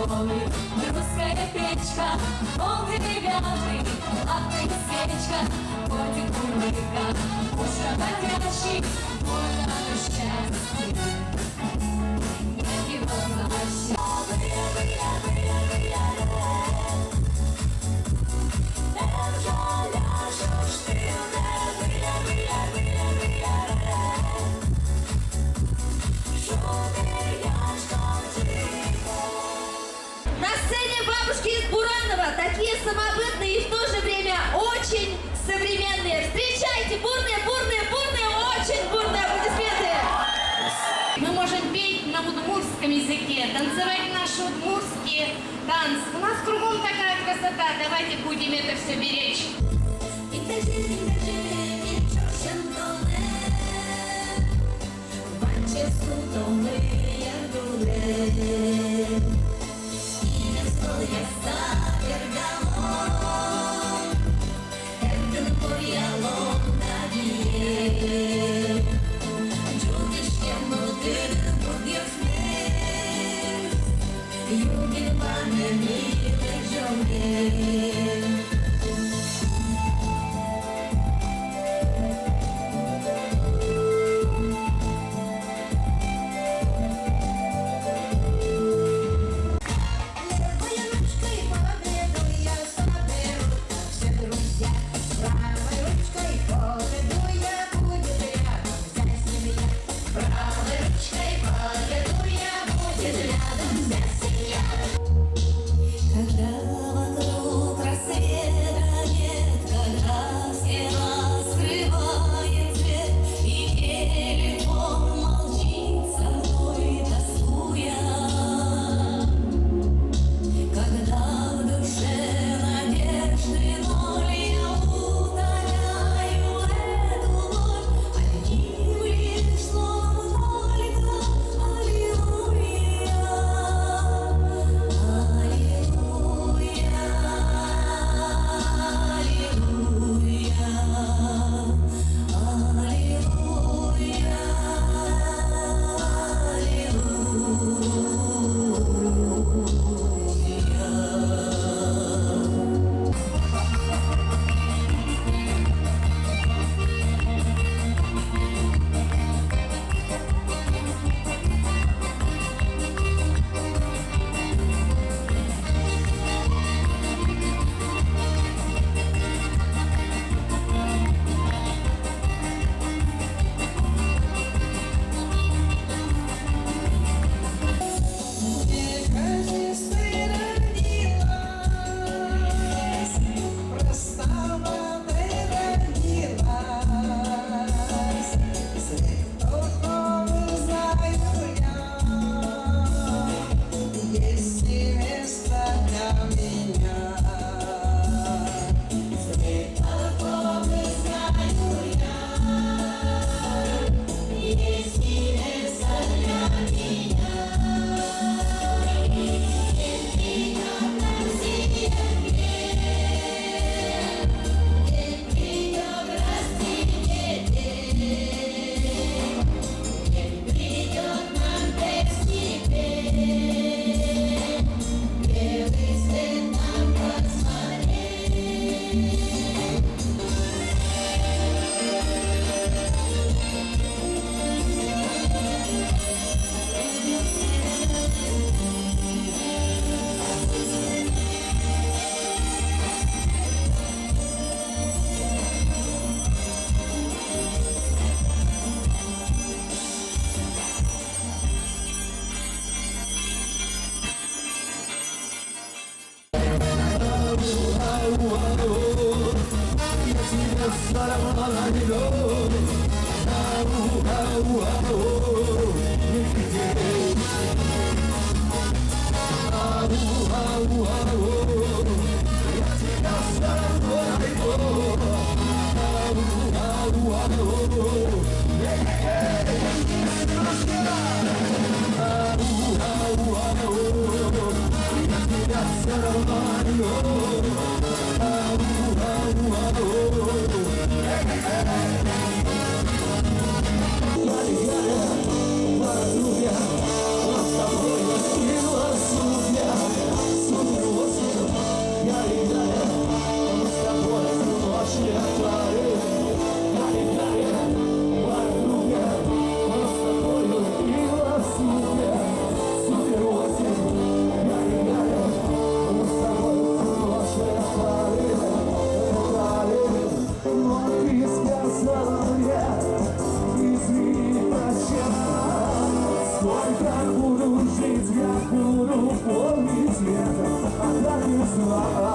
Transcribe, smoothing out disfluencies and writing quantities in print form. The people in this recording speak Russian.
любовью. Русская печка, пол деревянный, лапой свечка, котик бурмыка, уж работящий, больно счастье. Нет его значит. На сцене бабушки из Буранова, такие самобытные и в то же время очень современные. Встречайте, бурные, бурные, бурные, очень бурные аплодисменты. Мы можем петь на удмуртском языке, танцевать наши удмуртские танцы. У нас кругом такая красота, давайте будем это все беречь. Ла-ла-ла.